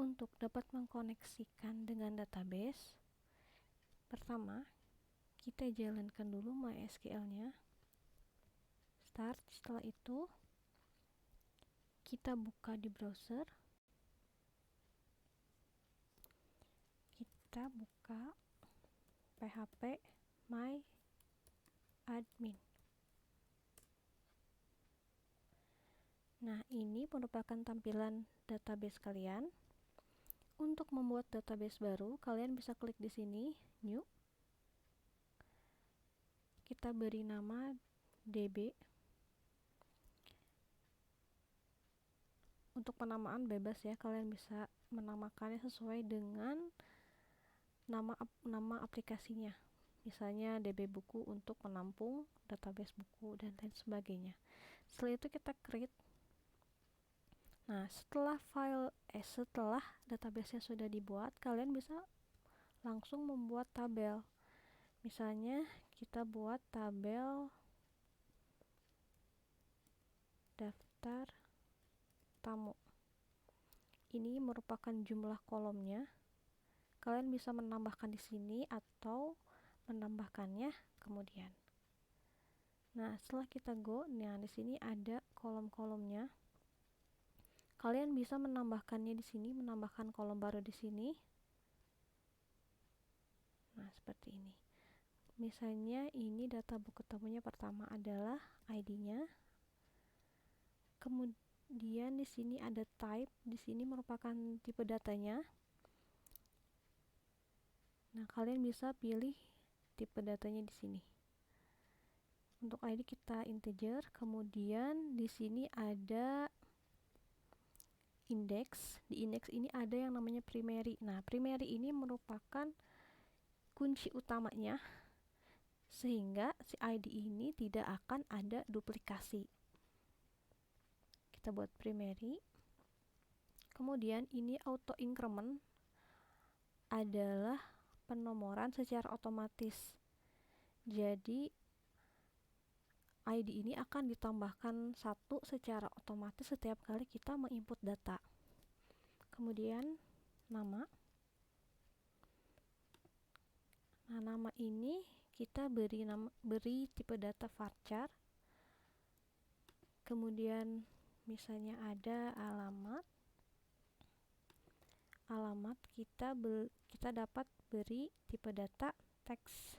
Untuk dapat mengkoneksikan dengan database, pertama kita jalankan dulu MySQL-nya. Start. Setelah itu kita buka di browser, kita buka php myadmin. Nah, ini merupakan tampilan database kalian. Untuk membuat database baru, kalian bisa klik di sini, new. Kita beri nama DB. Untuk penamaan bebas ya, kalian bisa menamakannya sesuai dengan nama aplikasinya. Misalnya DB buku untuk menampung database buku dan lain sebagainya. Setelah itu kita create. Nah, setelah database-nya sudah dibuat, kalian bisa langsung membuat tabel. Misalnya kita buat tabel daftar tamu. Ini merupakan jumlah kolomnya. Kalian bisa menambahkan di sini atau menambahkannya kemudian. Nah, setelah kita go, nah di sini ada kolom-kolomnya. Kalian bisa menambahkannya di sini, menambahkan kolom baru di sini. Nah, seperti ini. Misalnya ini data buku tamunya pertama adalah ID-nya. Kemudian di sini ada type, di sini merupakan tipe datanya. Nah, kalian bisa pilih tipe datanya di sini. Untuk ID kita integer, kemudian di sini ada index. Di index ini ada yang namanya primary. Nah, primary ini merupakan kunci utamanya sehingga si ID ini tidak akan ada duplikasi. Kita buat primary. Kemudian ini auto increment adalah penomoran secara otomatis. Jadi ID ini akan ditambahkan 1 secara otomatis setiap kali kita menginput data. Kemudian nama. Nah, nama ini kita beri tipe data varchar. Kemudian misalnya ada alamat. Alamat kita dapat beri tipe data teks.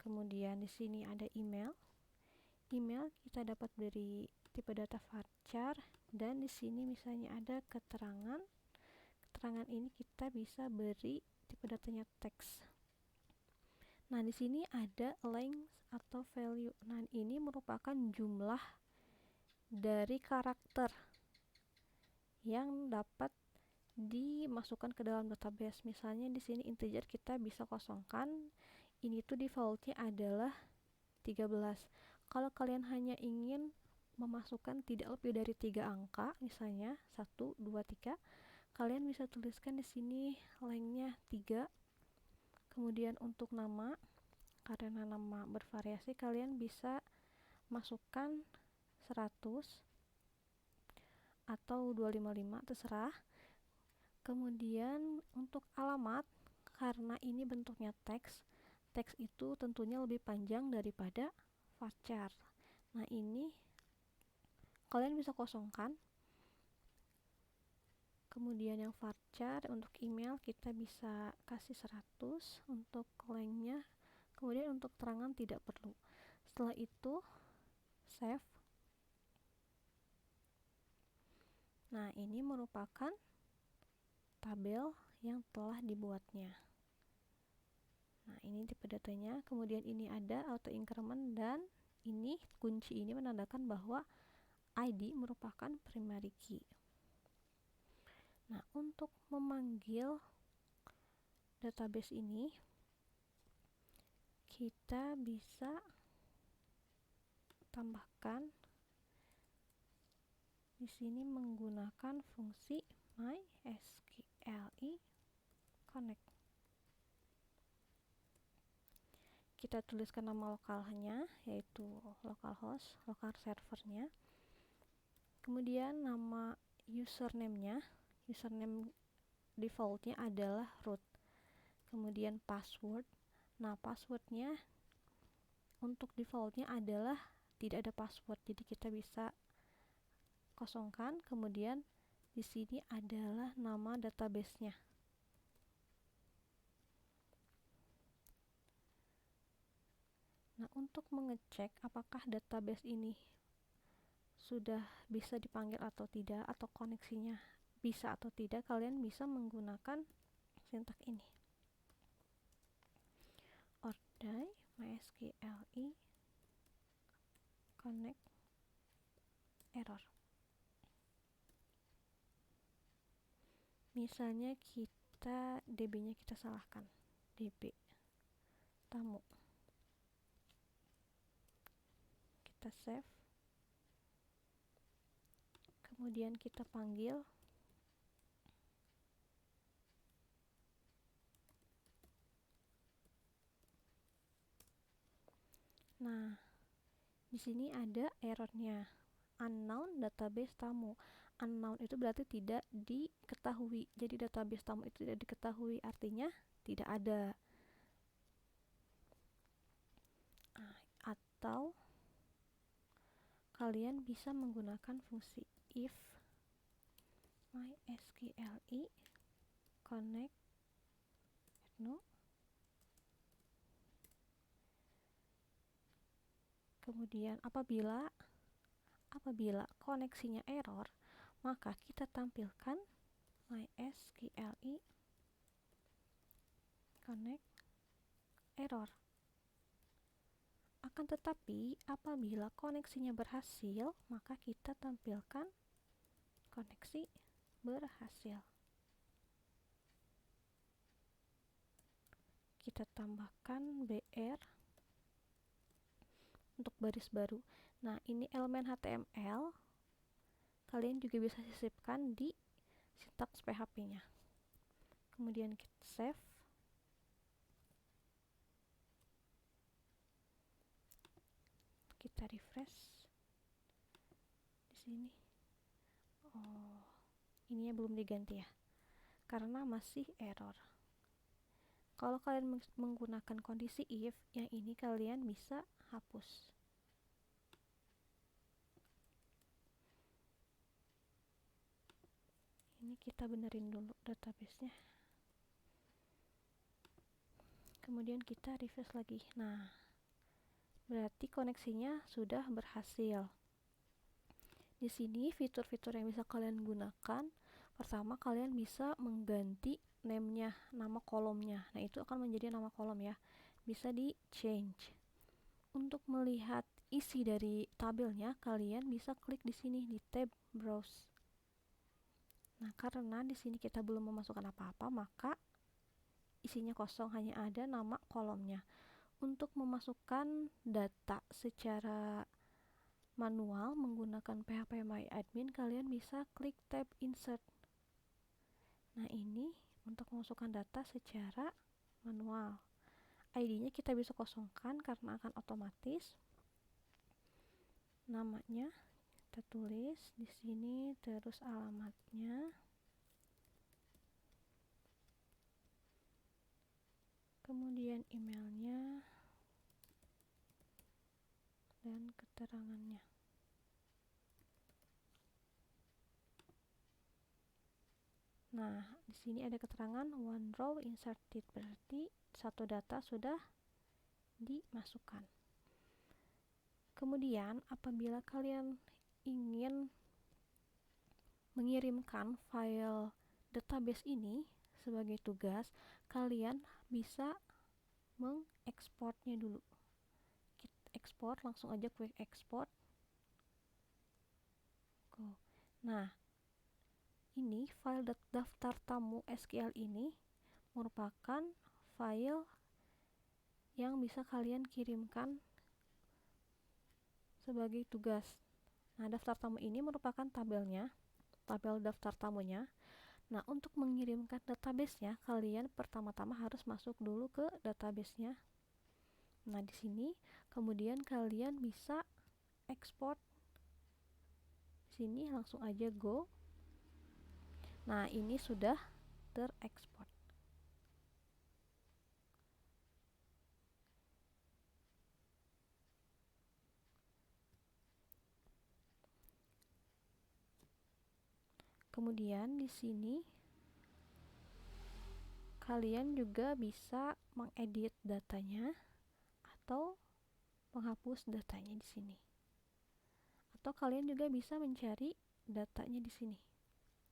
Kemudian di sini ada email. Email kita dapat beri tipe data varchar dan di sini misalnya ada keterangan. Keterangan ini kita bisa beri tipe datanya teks. Nah, di sini ada length atau value. Nah, ini merupakan jumlah dari karakter yang dapat dimasukkan ke dalam database. Misalnya di sini integer kita bisa kosongkan. Ini tuh defaultnya adalah 13. Kalau kalian hanya ingin memasukkan tidak lebih dari 3 angka, misalnya 1, 2, 3, kalian bisa tuliskan di sini lengthnya 3. Kemudian untuk nama, karena nama bervariasi, kalian bisa masukkan 100 atau 255, terserah. Kemudian untuk alamat, karena ini bentuknya teks, teks itu tentunya lebih panjang daripada varchar. Nah, ini kalian bisa kosongkan. Kemudian yang varchar untuk email kita bisa kasih 100 untuk lengthnya. Kemudian untuk terangan tidak perlu. Setelah itu save. Nah, ini merupakan tabel yang telah dibuatnya. Nah, ini tipe datanya. Kemudian ini ada auto increment dan ini kunci ini menandakan bahwa ID merupakan primary key. Nah, untuk memanggil database ini kita bisa tambahkan di sini menggunakan fungsi mysqli connect. Kita tuliskan nama lokalnya, yaitu localhost, lokal servernya. Kemudian nama username defaultnya adalah root, kemudian password. Nah, passwordnya untuk defaultnya adalah tidak ada password, jadi kita bisa kosongkan. Kemudian di sini adalah nama databasenya. Nah, untuk mengecek apakah database ini sudah bisa dipanggil atau tidak, atau koneksinya bisa atau tidak, kalian bisa menggunakan sintak ini. Ordai mysqli connect error. Misalnya kita DB-nya kita salahkan, DB tamu. Kita save. Kemudian kita panggil. Nah, di sini ada errornya, unknown database tamu. Unknown itu berarti tidak diketahui. Jadi database tamu itu tidak diketahui, artinya tidak ada. Atau kalian bisa menggunakan fungsi if mysqli connect no. Kemudian apabila koneksinya error, maka kita tampilkan mysqli connect error. Akan tetapi apabila koneksinya berhasil, maka kita tampilkan koneksi berhasil. Kita tambahkan BR untuk baris baru. Nah, ini elemen HTML kalian juga bisa sisipkan di sintaks PHP-nya. Kemudian kita save. Kita refresh. Di sini. Oh, ininya belum diganti ya. Karena masih error. Kalau kalian menggunakan kondisi if, yang ini kalian bisa hapus. Ini kita benerin dulu database-nya. Kemudian kita refresh lagi. Nah, berarti koneksinya sudah berhasil. Di sini fitur-fitur yang bisa kalian gunakan, pertama kalian bisa mengganti name-nya, nama kolomnya. Nah, itu akan menjadi nama kolom ya. Bisa di change. Untuk melihat isi dari tabelnya, kalian bisa klik di sini di tab browse. Nah, karena di sini kita belum memasukkan apa-apa, maka isinya kosong, hanya ada nama kolomnya. Untuk memasukkan data secara manual menggunakan phpMyAdmin, kalian bisa klik tab insert. Nah, ini untuk memasukkan data secara manual. ID-nya kita bisa kosongkan karena akan otomatis. Namanya kita tulis di sini, terus alamatnya. Kemudian emailnya dan keterangannya. Nah, di sini ada keterangan one row inserted, berarti satu data sudah dimasukkan. Kemudian, apabila kalian ingin mengirimkan file database ini sebagai tugas, kalian bisa mengekspornya dulu. Kita ekspor, langsung aja quick export. Nah, ini file daftar tamu SQL ini merupakan file yang bisa kalian kirimkan sebagai tugas. Nah, daftar tamu ini merupakan tabelnya, tabel daftar tamunya. Nah, untuk mengirimkan database-nya, kalian pertama-tama harus masuk dulu ke database-nya. Nah, di sini kemudian kalian bisa ekspor. Di sini langsung aja go. Nah, ini sudah terekspor. Kemudian di sini kalian juga bisa mengedit datanya atau menghapus datanya di sini. Atau kalian juga bisa mencari datanya di sini.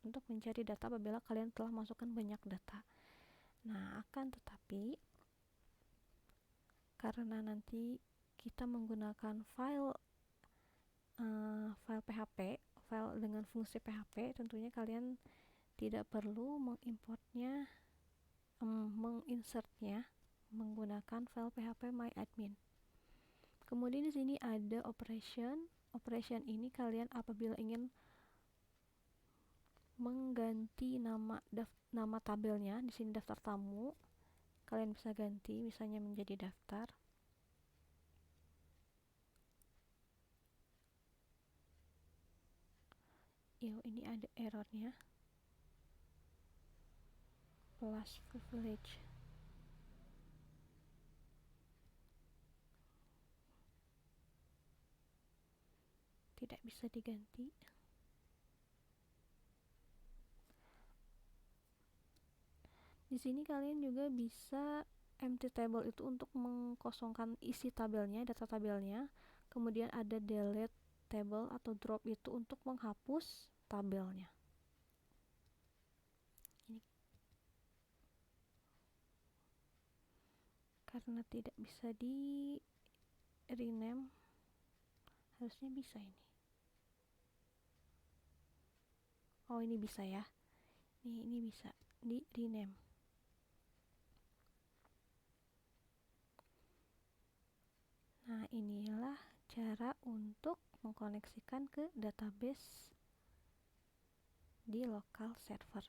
Untuk mencari data apabila kalian telah masukkan banyak data. Nah, akan tetapi karena nanti kita menggunakan file PHP, file dengan fungsi PHP, tentunya kalian tidak perlu menginsertnya menggunakan file PHP myadmin. Kemudian di sini ada operation. Operation ini kalian apabila ingin mengganti nama tabelnya, di sini daftar tamu, kalian bisa ganti misalnya menjadi daftar. Ini ada errornya. Plus privilege. Tidak bisa diganti. Di sini kalian juga bisa empty table itu untuk mengkosongkan isi tabelnya, data tabelnya. Kemudian ada delete table atau drop itu untuk menghapus tabelnya. Ini karena tidak bisa di rename, harusnya bisa ini. Oh, ini bisa ya. Ini bisa di rename. Nah, inilah cara untuk mengkoneksikan ke database di local server.